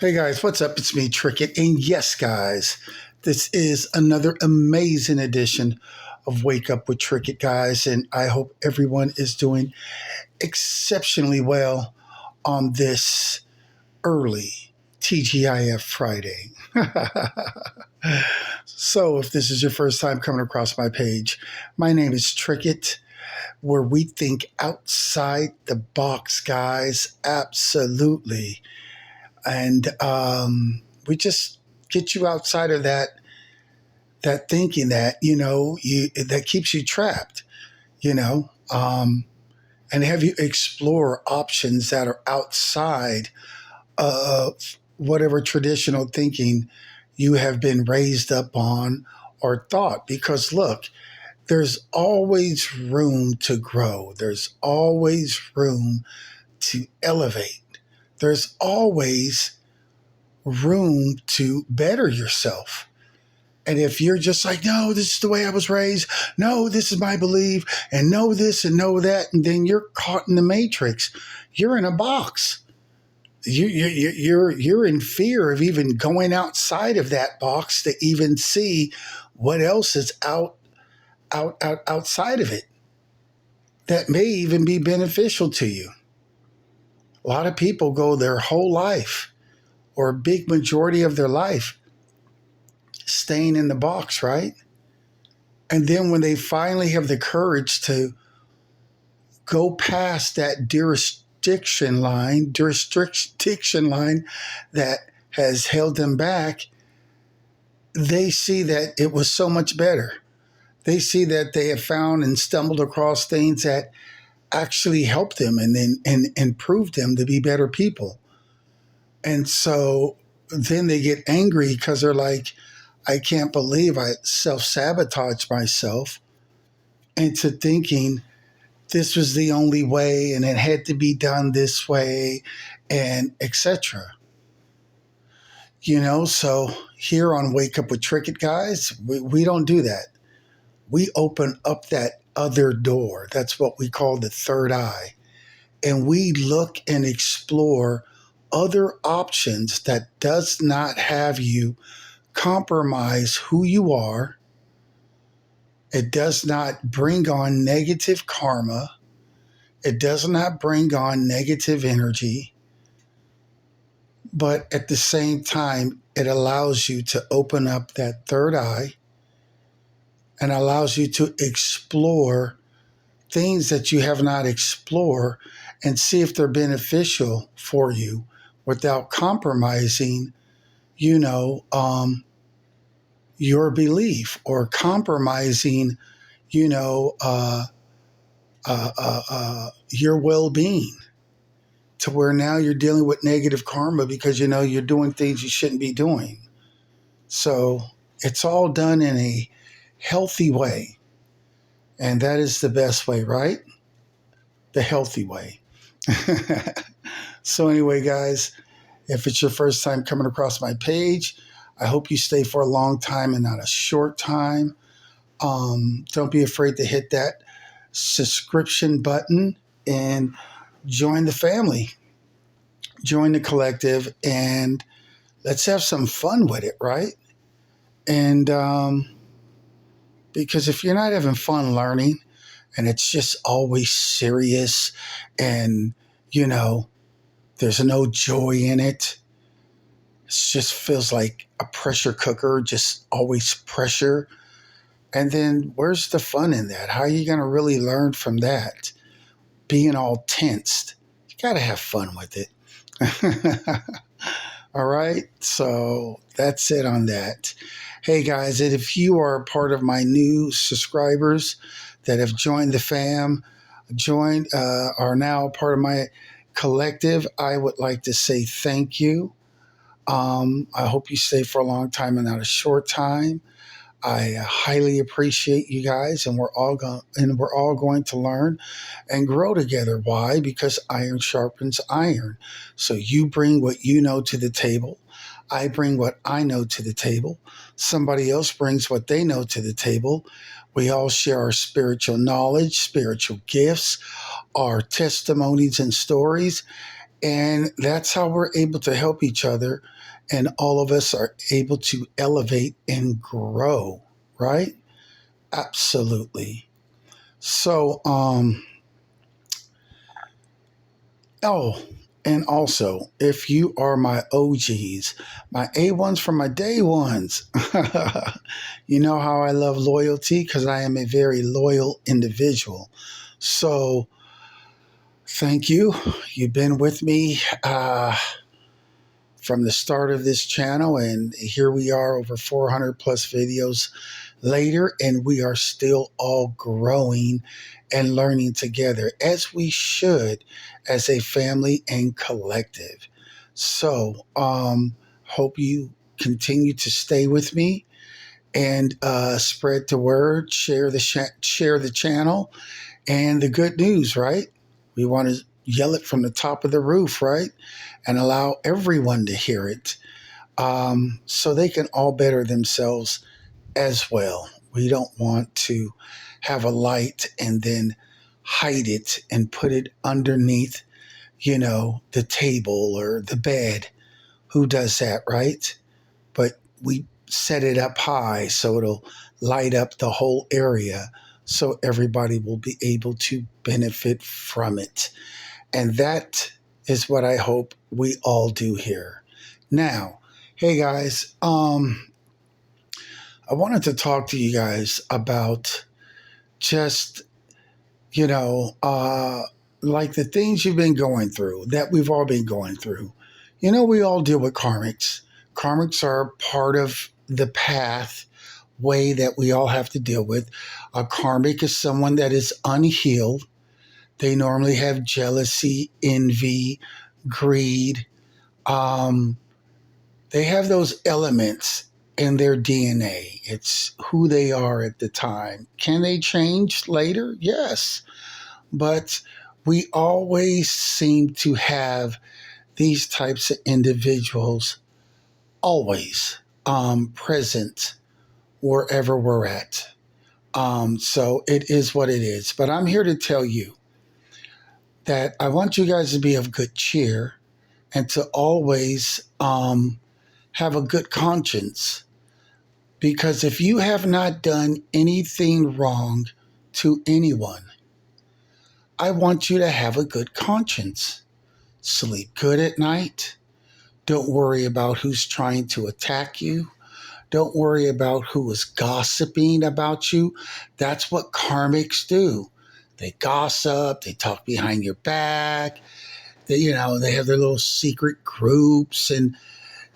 Hey guys, what's up? It's me, Trickett. And yes, guys, this is another amazing edition of Wake Up with Trickett, guys. And I hope everyone is doing exceptionally well on this early TGIF Friday. So, if this is your first time coming across my page, my name is Trickett, where we think outside the box, guys. Absolutely. And we just get you outside of that thinking that you that keeps you trapped, you know, and have you explore options that are outside of whatever traditional thinking you have been raised up on or thought. Because look, there's always room to grow. There's always room to elevate. There's always room to better yourself. And if you're just like, no, this is the way I was raised, no, this is my belief, and no this and no that, and then you're caught in the matrix. You're in a box. You're in fear of even going outside of that box to even see what else is outside of it that may even be beneficial to you. A lot of people go their whole life, or a big majority of their life, staying in the box, right? And then when they finally have the courage to go past that jurisdiction line that has held them back, they see that it was so much better. They see that they have found and stumbled across things that actually helped them and proved them to be better people. And so then they get angry because they're like, I can't believe I self-sabotaged myself into thinking this was the only way and it had to be done this way and etc. So here on Wake Up with Trickett, guys, we don't do that. We open up that other door. That's what we call the third eye. And we look and explore other options that does not have you compromise who you are. It does not bring on negative karma. It does not bring on negative energy. But at the same time, it allows you to open up that third eye and allows you to explore things that you have not explored and see if they're beneficial for you without compromising, your belief or compromising, your well-being, to where now you're dealing with negative karma because you're doing things you shouldn't be doing. So it's all done in a healthy way, and that is the best way, right? The healthy way. So anyway, guys, if it's your first time coming across my page, I hope you stay for a long time and not a short time. Don't be afraid to hit that subscription button and join the family, join the collective, and let's have some fun with it, right? And because if you're not having fun learning and it's just always serious and, there's no joy in it, it just feels like a pressure cooker, just always pressure. And then where's the fun in that? How are you going to really learn from that? Being all tensed. You got to have fun with it. All right. So that's it on that. Hey, guys, and if you are part of my new subscribers that have joined the fam, are now part of my collective, I would like to say thank you. I hope you stay for a long time and not a short time. I highly appreciate you guys, and we're all going to learn and grow together. Why? Because iron sharpens iron. So you bring what you know to the table. I bring what I know to the table. Somebody else brings what they know to the table. We all share our spiritual knowledge, spiritual gifts, our testimonies and stories, And that's how we're able to help each other. And all of us are able to elevate and grow, right? Absolutely. So, oh, and also, if you are my OGs, my A1s from my day ones, you know how I love loyalty because I am a very loyal individual. So, thank you. You've been with me from the start of this channel, and here we are over 400 plus videos later, and we are still all growing and learning together as we should as a family and collective. So, hope you continue to stay with me and spread the word, share the channel, and the good news. Right? We want to yell it from the top of the roof, right? And allow everyone to hear it, so they can all better themselves as well. We don't want to have a light and then hide it and put it underneath, the table or the bed. Who does that, right? But we set it up high so it'll light up the whole area so everybody will be able to benefit from it. And that is what I hope we all do here. Now, hey guys, I wanted to talk to you guys about just, you know, uh, like the things you've been going through, that we've all been going through. We all deal with karmics. Karmics are part of the path way that we all have to deal with. A karmic is someone that is unhealed. They normally have jealousy, envy, greed. Um, they have those elements in their DNA. It's who they are at the time. Can they change later? Yes. But we always seem to have these types of individuals always present wherever we're at. So it is what it is. But I'm here to tell you that I want you guys to be of good cheer and to always have a good conscience. Because if you have not done anything wrong to anyone, I want you to have a good conscience. Sleep good at night. Don't worry about who's trying to attack you. Don't worry about who is gossiping about you. That's what karmics do. They gossip, they talk behind your back. They have their little secret groups, and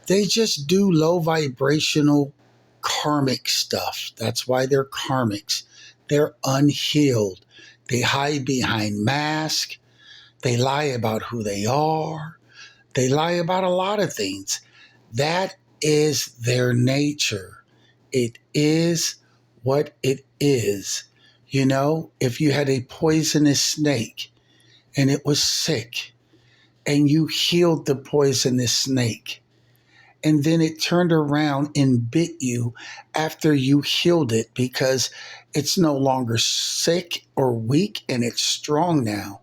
they just do low vibrational karmic stuff. That's why they're karmics. They're unhealed. They hide behind masks. They lie about who they are. They lie about a lot of things. That is their nature. It is what it is. If you had a poisonous snake and it was sick and you healed the poisonous snake, and then it turned around and bit you after you healed it because it's no longer sick or weak and it's strong now.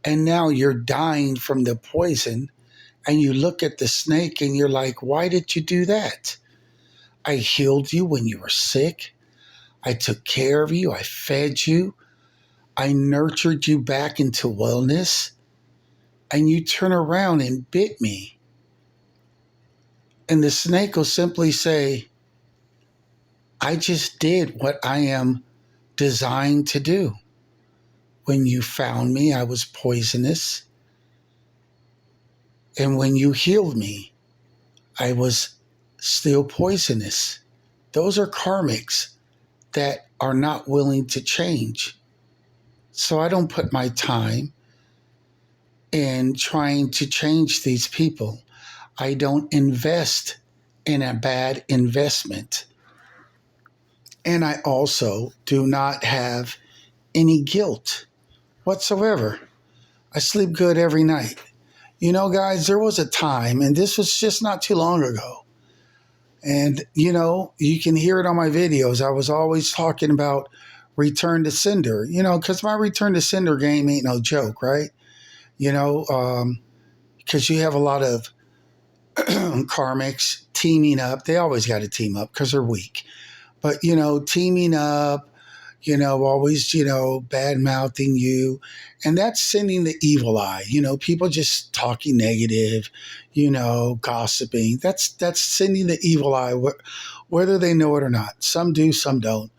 And now you're dying from the poison, and you look at the snake and you're like, why did you do that? I healed you when you were sick. I took care of you. I fed you. I nurtured you back into wellness. And you turn around and bit me. And the snake will simply say, I just did what I am designed to do. When you found me, I was poisonous. And when you healed me, I was still poisonous. Those are karmics that are not willing to change. So I don't put my time in trying to change these people. I don't invest in a bad investment. And I also do not have any guilt whatsoever. I sleep good every night. Guys, there was a time, and this was just not too long ago. And, you can hear it on my videos. I was always talking about return to sender, because my return to sender game ain't no joke, right? because you have a lot of karmics teaming up. They always got to team up because they're weak. But, teaming up, always, bad mouthing you. And that's sending the evil eye. People just talking negative, gossiping. That's sending the evil eye, whether they know it or not. Some do, some don't.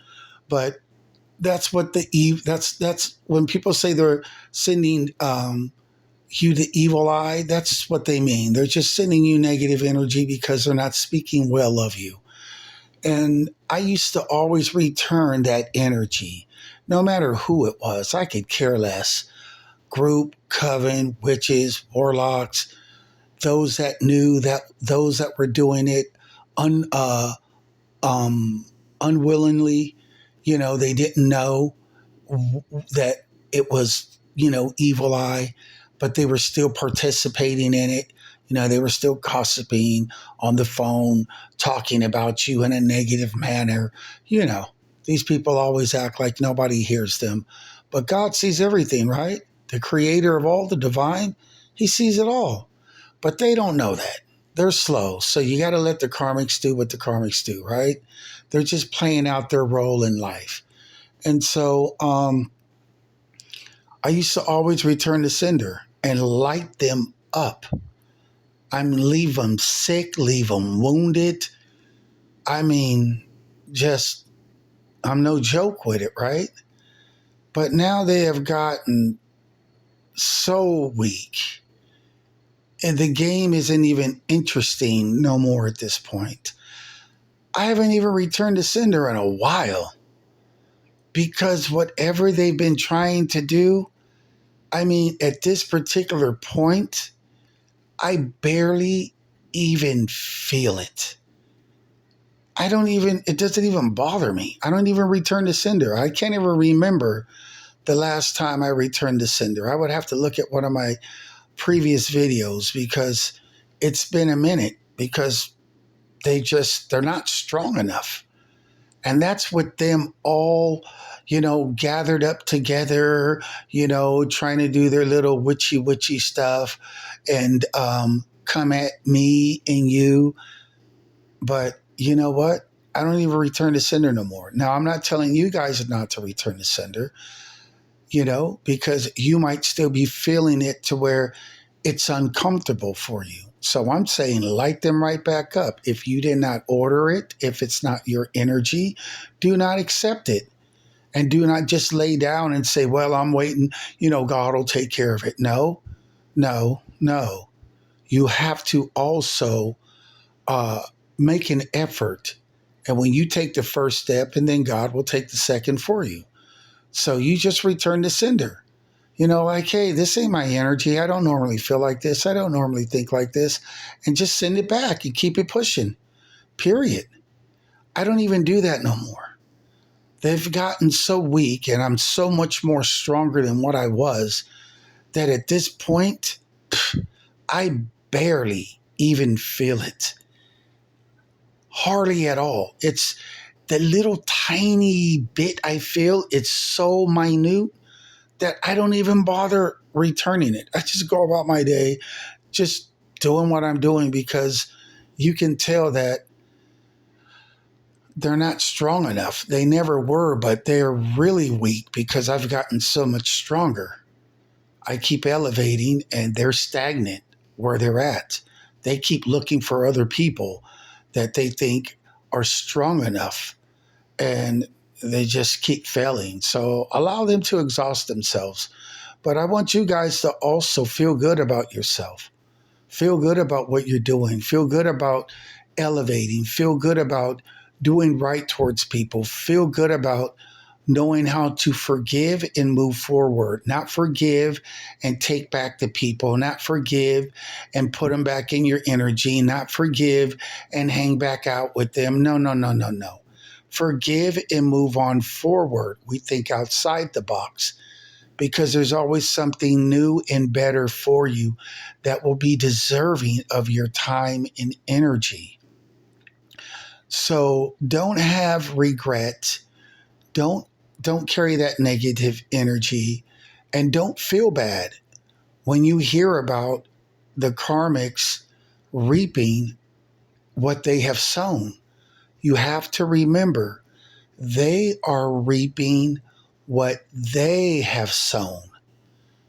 But that's what that's when people say they're sending you the evil eye. That's what they mean. They're just sending you negative energy because they're not speaking well of you. And I used to always return that energy, no matter who it was. I could care less. Group, coven, witches, warlocks, those that knew, those that were doing it unwillingly. They didn't know that it was, evil eye, but they were still participating in it. They were still gossiping on the phone, talking about you in a negative manner. These people always act like nobody hears them. But God sees everything, right? The creator of all, the divine, he sees it all. But they don't know that. They're slow. So you got to let the karmics do what the karmics do, right? They're just playing out their role in life. And so I used to always return to sender and light them up. Leave them sick, leave them wounded. I'm no joke with it, right? But now they have gotten so weak. And the game isn't even interesting no more at this point. I haven't even returned to sender in a while. Because whatever they've been trying to do, at this particular point, I barely even feel it. It doesn't even bother me. I don't even return to sender. I can't even remember the last time I returned to sender. I would have to look at one of my previous videos because it's been a minute, because they're not strong enough. And that's with them all, gathered up together, trying to do their little witchy stuff and come at me and you. But you know what? I don't even return to sender no more. Now, I'm not telling you guys not to return to sender, because you might still be feeling it to where it's uncomfortable for you. So I'm saying light them right back up. If you did not order it, if it's not your energy, do not accept it. And do not just lay down and say, well, I'm waiting, God will take care of it. No. You have to also make an effort. And when you take the first step, and then God will take the second for you. So you just return to sender. Hey, this ain't my energy. I don't normally feel like this. I don't normally think like this. And just send it back and keep it pushing. Period. I don't even do that no more. They've gotten so weak, and I'm so much more stronger than what I was, that at this point, I barely even feel it. Hardly at all. It's the little tiny bit I feel. It's so minute that I don't even bother returning it. I just go about my day just doing what I'm doing, because you can tell that they're not strong enough. They never were, but they're really weak because I've gotten so much stronger. I keep elevating and they're stagnant where they're at. They keep looking for other people that they think are strong enough, and they just keep failing. So allow them to exhaust themselves. But I want you guys to also feel good about yourself. Feel good about what you're doing. Feel good about elevating. Feel good about doing right towards people. Feel good about knowing how to forgive and move forward. Not forgive and take back the people. Not forgive and put them back in your energy. Not forgive and hang back out with them. No. Forgive and move on forward. We think outside the box, because there's always something new and better for you that will be deserving of your time and energy. So don't have regret. Don't carry that negative energy, and don't feel bad when you hear about the karmics reaping what they have sown. You have to remember, they are reaping what they have sown.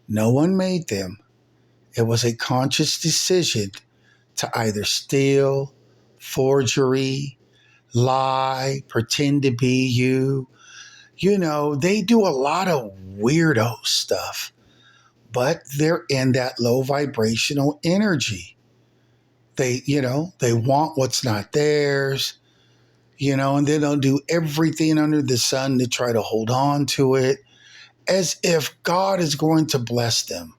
No one made them. It was a conscious decision to either steal, forgery, lie, pretend to be you. You know, they do a lot of weirdo stuff, but they're in that low vibrational energy. They want what's not theirs, and then they'll do everything under the sun to try to hold on to it as if God is going to bless them.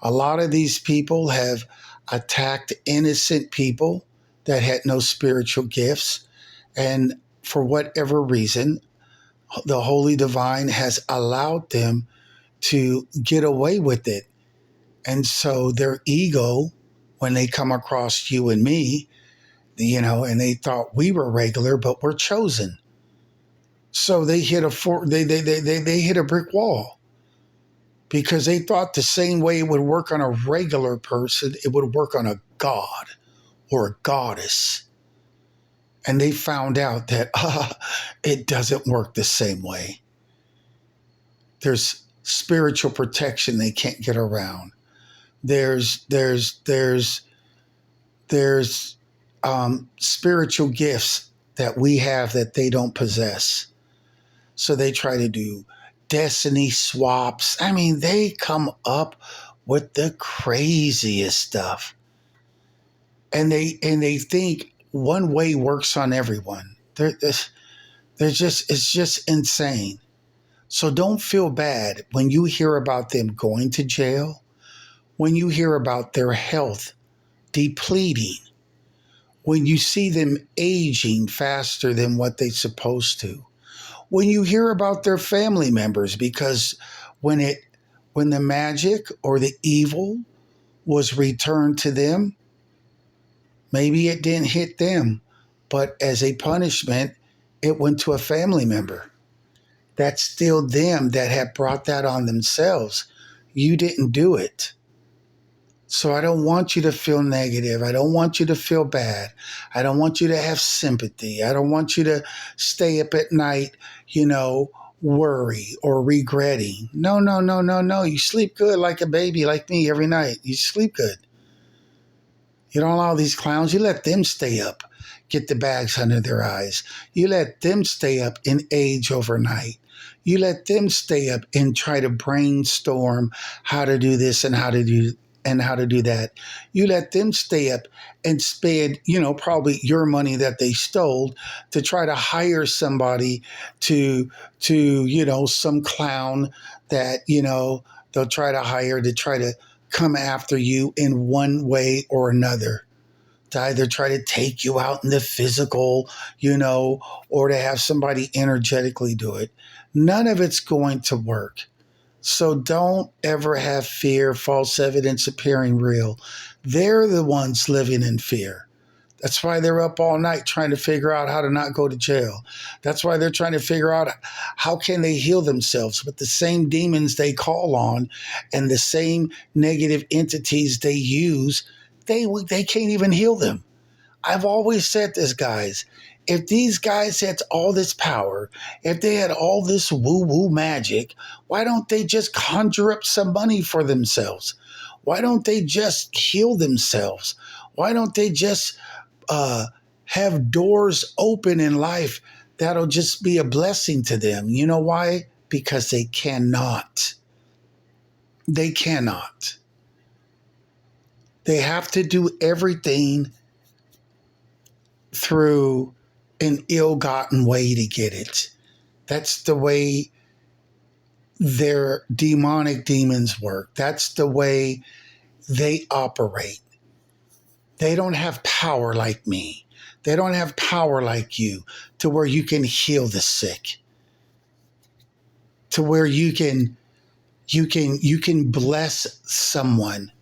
A lot of these people have attacked innocent people that had no spiritual gifts. And for whatever reason, the Holy Divine has allowed them to get away with it. And so their ego, when they come across you and me, and they thought we were regular, but we're chosen. So they hit they hit a brick wall because they thought the same way it would work on a regular person, it would work on a god or a goddess. And they found out that it doesn't work the same way. There's spiritual protection they can't get around. There's spiritual gifts that we have that they don't possess. So they try to do destiny swaps. I mean, they come up with the craziest stuff. And they think one way works on everyone. It's just insane. So don't feel bad when you hear about them going to jail, when you hear about their health depleting, when you see them aging faster than what they're supposed to, when you hear about their family members, because when the magic or the evil was returned to them, maybe it didn't hit them, but as a punishment, it went to a family member. That's still them that have brought that on themselves. You didn't do it. So I don't want you to feel negative. I don't want you to feel bad. I don't want you to have sympathy. I don't want you to stay up at night, worry or regretting. No. You sleep good like a baby, like me, every night. You sleep good. You don't allow these clowns. You let them stay up, get the bags under their eyes. You let them stay up and age overnight. You let them stay up and try to brainstorm how to do this and how to do that. You let them stay up and spend, probably your money that they stole to try to hire somebody to some clown that, they'll try to hire to try to come after you in one way or another, to either try to take you out in the physical, or to have somebody energetically do it. None of it's going to work. So don't ever have fear, false evidence appearing real. They're the ones living in fear. That's why they're up all night trying to figure out how to not go to jail. That's why they're trying to figure out how can they heal themselves with the same demons they call on and the same negative entities they use. They can't even heal them. I've always said this, guys. If these guys had all this power, if they had all this woo-woo magic, why don't they just conjure up some money for themselves? Why don't they just heal themselves? Why don't they just have doors open in life that'll just be a blessing to them? You know why? Because they cannot. They cannot. They have to do everything through an ill-gotten way to get it. That's the way their demonic demons work. That's the way they operate. They don't have power like me. They don't have power like you to where you can heal the sick, to where you can bless someone.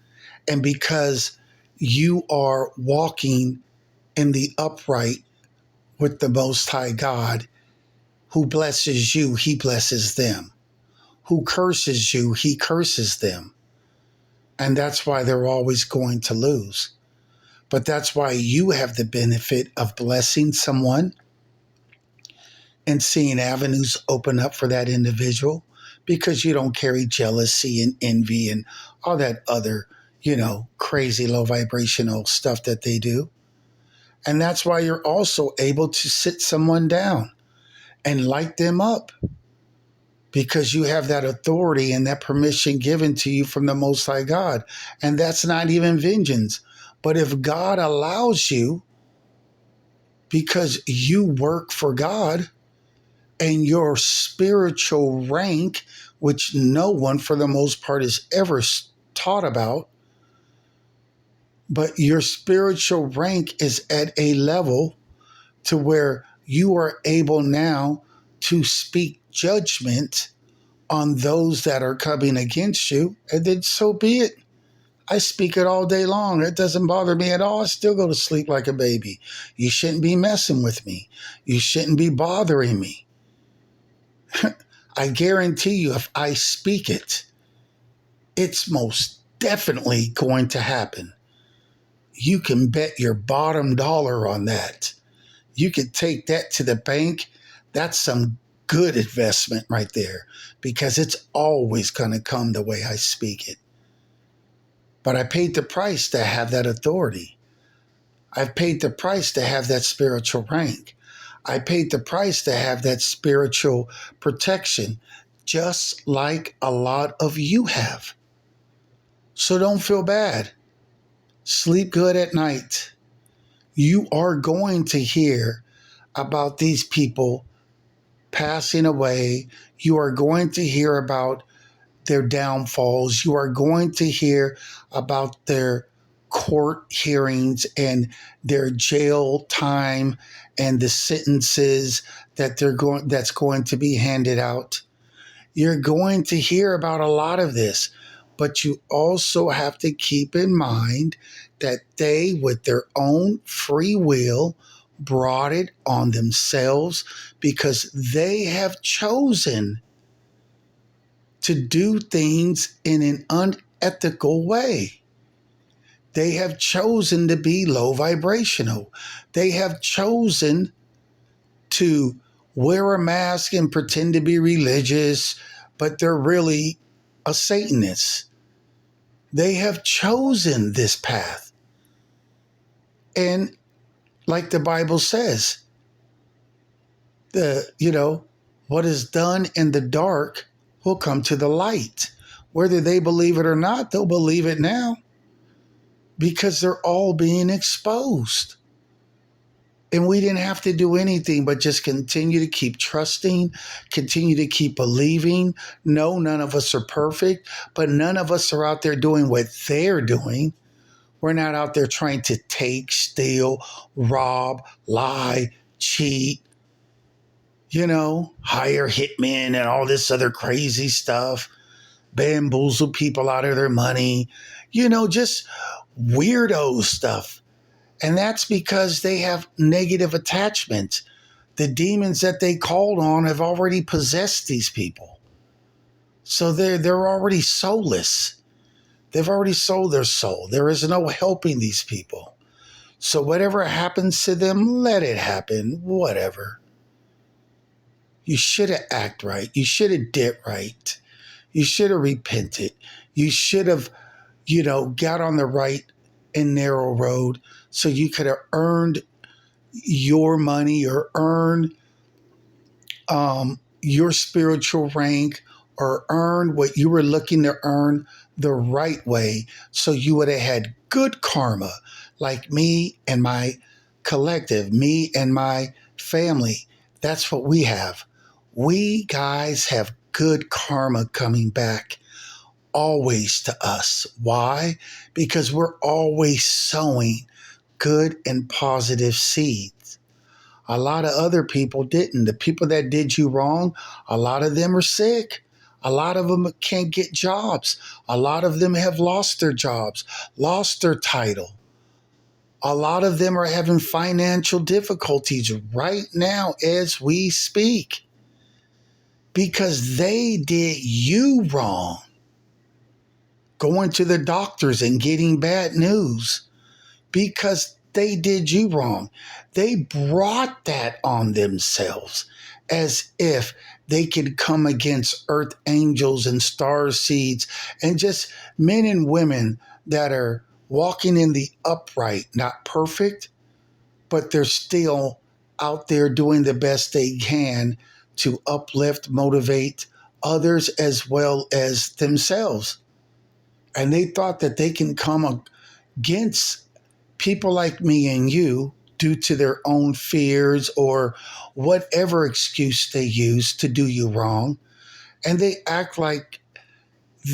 And because you are walking in the upright with the Most High God, who blesses you, he blesses them. Who curses you, he curses them. And that's why they're always going to lose. But that's why you have the benefit of blessing someone and seeing avenues open up for that individual, because you don't carry jealousy and envy and all that other, crazy low vibrational stuff that they do. And that's why you're also able to sit someone down and light them up, because you have that authority and that permission given to you from the Most High God. And that's not even vengeance. But if God allows you, because you work for God and your spiritual rank, which no one for the most part is ever taught about, but your spiritual rank is at a level to where you are able now to speak judgment on those that are coming against you, and then so be it. I speak it all day long. It doesn't bother me at all. I still go to sleep like a baby. You shouldn't be messing with me. You shouldn't be bothering me. I guarantee you, if I speak it, it's most definitely going to happen. You can bet your bottom dollar on that. You could take that to the bank. That's some good investment right there, because it's always going to come the way I speak it. But I paid the price to have that authority. I've paid the price to have that spiritual rank. I paid the price to have that spiritual protection, just like a lot of you have. So don't feel bad. Sleep good at night. You are going to hear about these people passing away. You are going to hear about their downfalls. You are going to hear about their court hearings and their jail time and the sentences that's going to be handed out. You're going to hear about a lot of this, but you also have to keep in mind that they, with their own free will, brought it on themselves, because they have chosen to do things in an unethical way. They have chosen to be low vibrational. They have chosen to wear a mask and pretend to be religious, but they're really a Satanist. They have chosen this path. And like the Bible says, what is done in the dark will come to the light. Whether they believe it or not, they'll believe it now, because they're all being exposed. And we didn't have to do anything but just continue to keep trusting, continue to keep believing. No, none of us are perfect, but none of us are out there doing what they're doing. We're not out there trying to take, steal, rob, lie, cheat, hire hitmen and all this other crazy stuff, bamboozle people out of their money, just weirdo stuff. And that's because they have negative attachments. The demons that they called on have already possessed these people. So they're already soulless. They've already sold their soul. There is no helping these people. So whatever happens to them, let it happen, whatever. You should have acted right. You should have did right. You should have repented. You should have, got on the right and narrow road, so you could have earned your money or earned your spiritual rank, or earned what you were looking to earn the right way, so you would have had good karma, like me and my collective, me and my family. That's what we have. We guys have good karma coming back always to us. Why? Because we're always sowing good and positive seeds. A lot of other people didn't. The people that did you wrong, a lot of them are sick. A lot of them can't get jobs. A lot of them have lost their jobs, lost their title. A lot of them are having financial difficulties right now as we speak, because they did you wrong. going to the doctors and getting bad news because they did you wrong. They brought that on themselves as if they could come against earth angels and star seeds and just men and women that are walking in the upright, not perfect, but they're still out there doing the best they can to uplift, motivate others as well as themselves. And they thought that they can come against people like me and you due to their own fears or whatever excuse they use to do you wrong. And they act like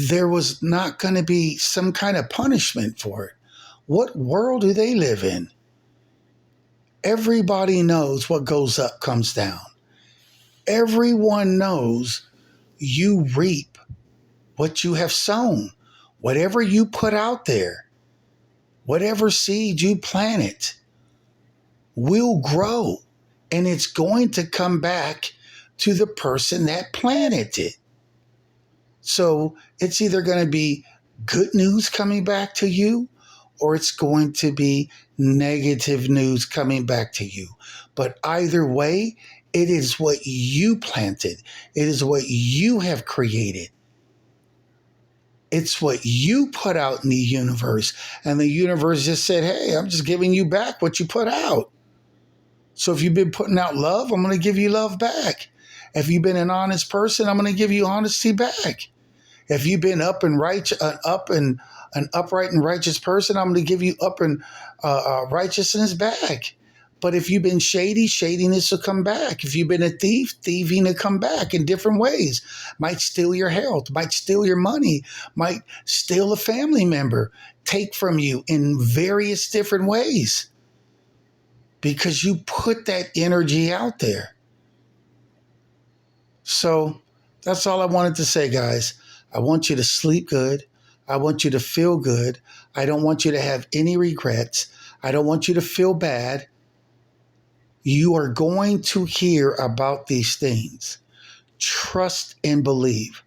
there was not going to be some kind of punishment for it. What world do they live in? Everybody knows what goes up comes down. Everyone knows you reap what you have sown. Whatever you put out there, whatever seed you planted will grow, and it's going to come back to the person that planted it. So it's either going to be good news coming back to you, or it's going to be negative news coming back to you. But either way, it is what you planted. It is what you have created. It's what you put out in the universe. And the universe just said, hey, I'm just giving you back what you put out. So if you've been putting out love, I'm going to give you love back. If you've been an honest person, I'm going to give you honesty back. If you've been an upright and righteous person, I'm going to give you righteousness back. But if you've been shady, shadiness will come back. If you've been a thief, thieving will come back in different ways. Might steal your health, might steal your money, might steal a family member, take from you in various different ways. Because you put that energy out there. So that's all I wanted to say, guys. I want you to sleep good. I want you to feel good. I don't want you to have any regrets. I don't want you to feel bad. You are going to hear about these things. Trust and believe.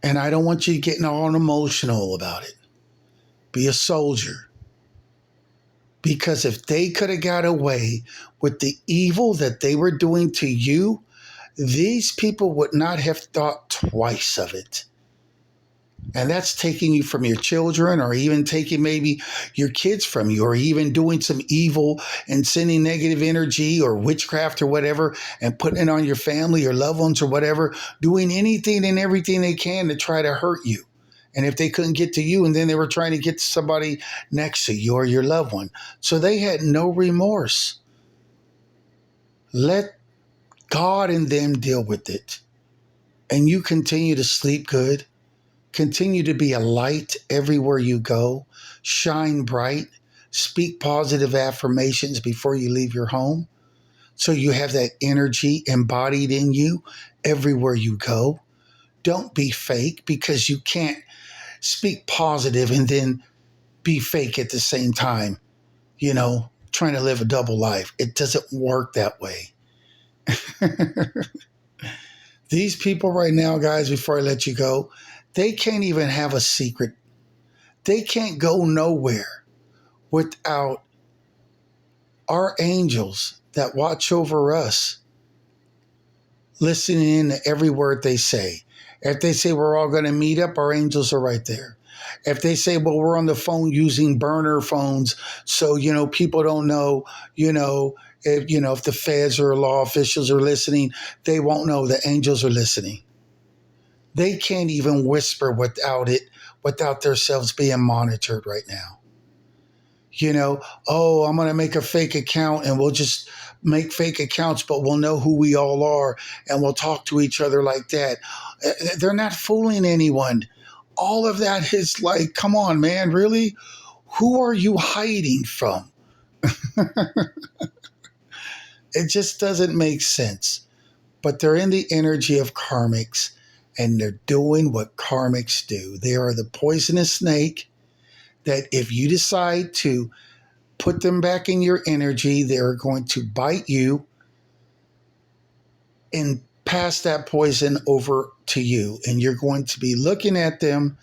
And I don't want you getting all emotional about it. Be a soldier. Because if they could have got away with the evil that they were doing to you, these people would not have thought twice of it. And that's taking you from your children, or even taking maybe your kids from you, or even doing some evil and sending negative energy or witchcraft or whatever and putting it on your family or loved ones or whatever, doing anything and everything they can to try to hurt you. And if they couldn't get to you, and then they were trying to get to somebody next to you or your loved one. So they had no remorse. Let God and them deal with it. And you continue to sleep good. Continue to be a light everywhere you go. Shine bright. Speak positive affirmations before you leave your home, so you have that energy embodied in you everywhere you go. Don't be fake, because you can't speak positive and then be fake at the same time, trying to live a double life. It doesn't work that way. These people right now, guys, before I let you go, they can't even have a secret. They can't go nowhere without our angels that watch over us listening in to every word they say. If they say we're all going to meet up, our angels are right there. If they say, well, we're on the phone using burner phones, so, people don't know, if the feds or law officials are listening, they won't know the angels are listening. They can't even whisper without themselves being monitored right now. I'm going to make a fake account, and we'll just make fake accounts, but we'll know who we all are, and we'll talk to each other like that. They're not fooling anyone. All of that is like, come on, man, really? Who are you hiding from? It just doesn't make sense. But they're in the energy of karmics, and they're doing what karmics do. They are the poisonous snake that if you decide to put them back in your energy, they're going to bite you and pass that poison over to you. And you're going to be looking at them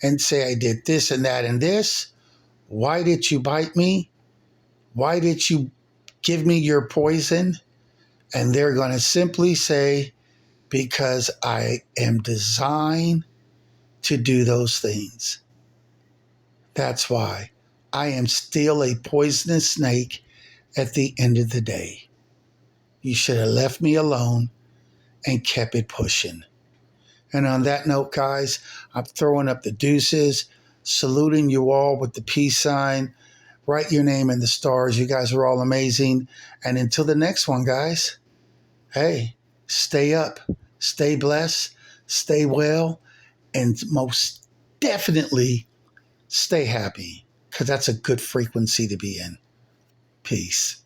and say, I did this and that and this. Why did you bite me? Why did you give me your poison? And they're going to simply say, because I am designed to do those things. That's why I am still a poisonous snake at the end of the day. You should have left me alone and kept it pushing. And on that note, guys, I'm throwing up the deuces, saluting you all with the peace sign. Write your name in the stars. You guys are all amazing. And until the next one, guys, hey, stay up, stay blessed, stay well, and most definitely stay happy, because that's a good frequency to be in. Peace.